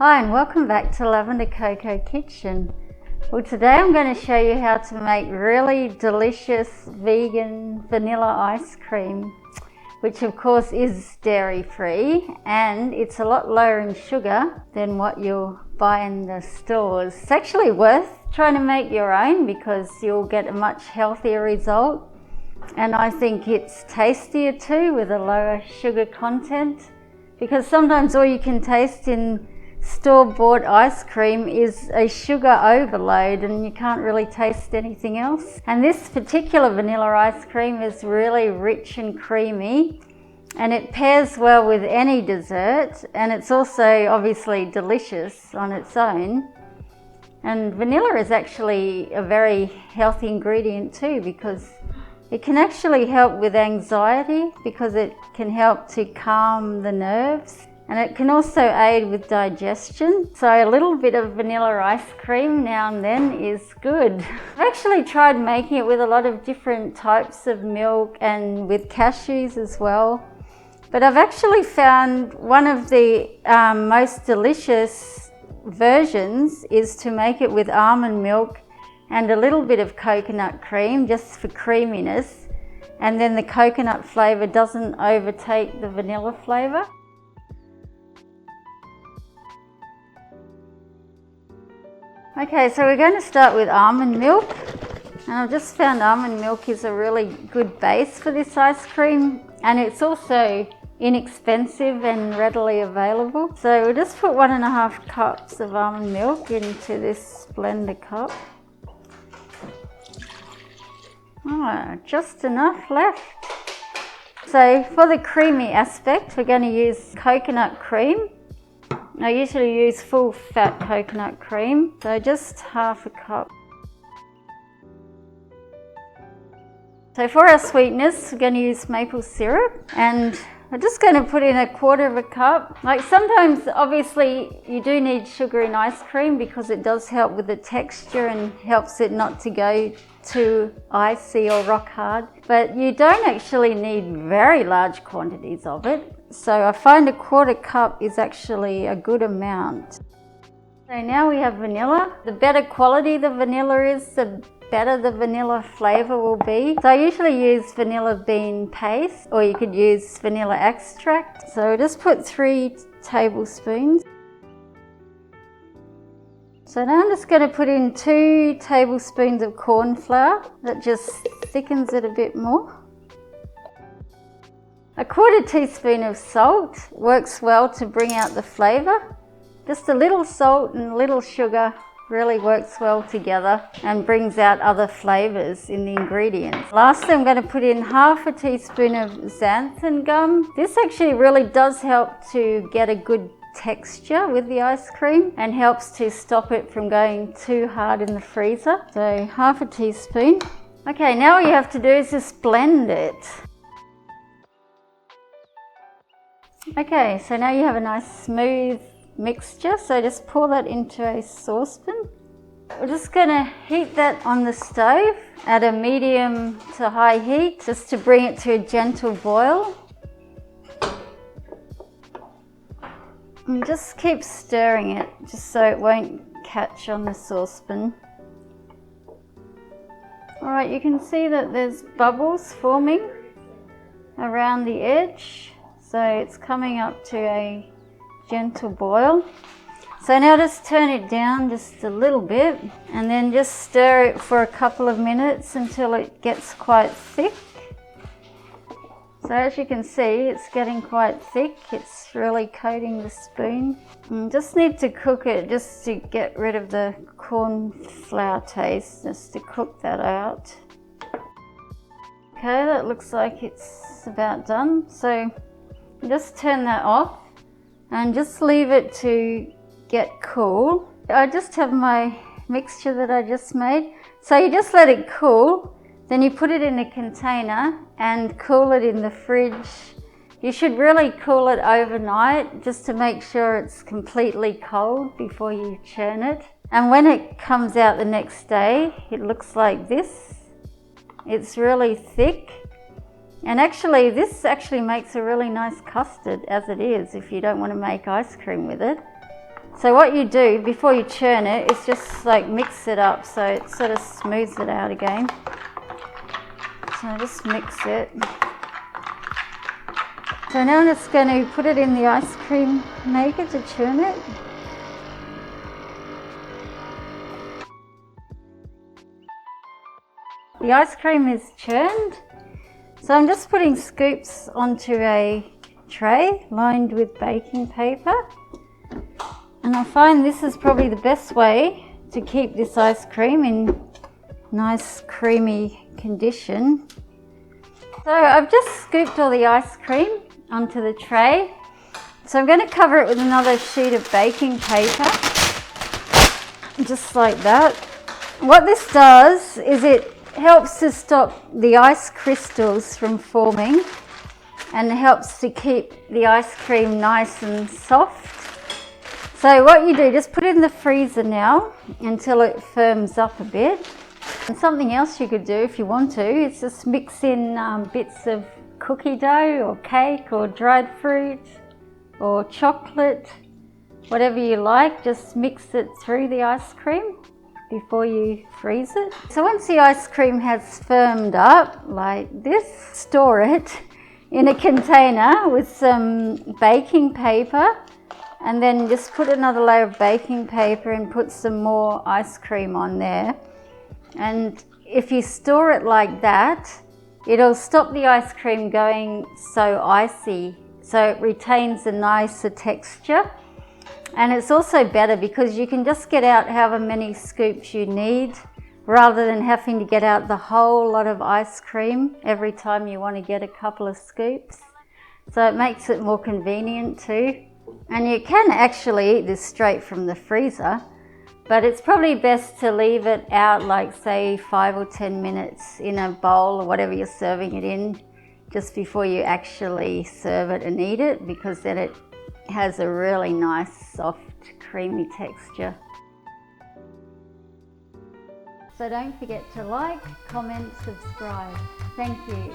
Hi and welcome back to Lavender Cocoa Kitchen. Well, today I'm going to show you how to make really delicious vegan vanilla ice cream, which of course is dairy free, and it's a lot lower in sugar than what you'll buy in the stores. It's actually worth trying to make your own because you'll get a much healthier result, and I think it's tastier too with a lower sugar content, because sometimes all you can taste in store-bought ice cream is a sugar overload and you can't really taste anything else. And this particular vanilla ice cream is really rich and creamy, and it pairs well with any dessert, and it's also obviously delicious on its own. And vanilla is actually a very healthy ingredient too, because it can actually help with anxiety because it can help to calm the nerves. And it can also aid with digestion. So a little bit of vanilla ice cream now and then is good. I've actually tried making it with a lot of different types of milk and with cashews as well. But I've actually found one of the most delicious versions is to make it with almond milk and a little bit of coconut cream just for creaminess. And then the coconut flavour doesn't overtake the vanilla flavour. Okay, so we're going to start with almond milk, and I've just found almond milk is a really good base for this ice cream, and it's also inexpensive and readily available. So we'll just put 1.5 cups of almond milk into this blender cup. Oh, just enough left. So for the creamy aspect, we're going to use coconut cream. I usually use full fat coconut cream, so just 1/2 cup. So for our sweetness, we're going to use maple syrup, and we're just going to put in 1/4 cup. Like sometimes, obviously, you do need sugar in ice cream because it does help with the texture and helps it not to go too icy or rock hard. But you don't actually need very large quantities of it. So I find 1/4 cup is actually a good amount. So now we have vanilla. The better quality the vanilla is, the better the vanilla flavour will be. So I usually use vanilla bean paste, or you could use vanilla extract. So just put 3 tablespoons. So now I'm just going to put in 2 tablespoons of corn flour. That just thickens it a bit more. 1/4 teaspoon of salt works well to bring out the flavour. Just a little salt and a little sugar really works well together and brings out other flavours in the ingredients. Lastly, I'm going to put in 1/2 teaspoon of xanthan gum. This actually really does help to get a good texture with the ice cream and helps to stop it from going too hard in the freezer. So 1/2 teaspoon. Okay, now all you have to do is just blend it. Okay, so now you have a nice smooth mixture, so just pour that into a saucepan. We're just going to heat that on the stove at a medium to high heat just to bring it to a gentle boil. And just keep stirring it just so it won't catch on the saucepan. Alright, you can see that there's bubbles forming around the edge. So it's coming up to a gentle boil. So now just turn it down just a little bit and then just stir it for a couple of minutes until it gets quite thick. So as you can see, it's getting quite thick. It's really coating the spoon. And just need to cook it just to get rid of the corn flour taste, just to cook that out. Okay, that looks like it's about done. So just turn that off and just leave it to get cool. I just have my mixture that I just made. So you just let it cool, then you put it in a container and cool it in the fridge. You should really cool it overnight just to make sure it's completely cold before you churn it. And when it comes out the next day, it looks like this. It's really thick. And actually, this actually makes a really nice custard as it is if you don't want to make ice cream with it. So what you do before you churn it is just like mix it up so it sort of smooths it out again. So just mix it. So now I'm just going to put it in the ice cream maker to churn it. The ice cream is churned. So I'm just putting scoops onto a tray lined with baking paper. And I find this is probably the best way to keep this ice cream in nice creamy condition. So I've just scooped all the ice cream onto the tray. So I'm going to cover it with another sheet of baking paper, just like that. What this does is it helps to stop the ice crystals from forming and helps to keep the ice cream nice and soft. So what you do, just put it in the freezer now until it firms up a bit. And something else you could do if you want to is just mix in bits of cookie dough or cake or dried fruit or chocolate, whatever you like. Just mix it through the ice cream before you freeze it. So once the ice cream has firmed up like this, store it in a container with some baking paper, and then just put another layer of baking paper and put some more ice cream on there. And if you store it like that, it'll stop the ice cream going so icy, so it retains a nicer texture. And it's also better because you can just get out however many scoops you need rather than having to get out the whole lot of ice cream every time you want to get a couple of scoops. So it makes it more convenient too. And you can actually eat this straight from the freezer, but it's probably best to leave it out like say 5 or 10 minutes in a bowl or whatever you're serving it in just before you actually serve it and eat it, because then it has a really nice, soft, creamy texture. So don't forget to like, comment, subscribe. Thank you.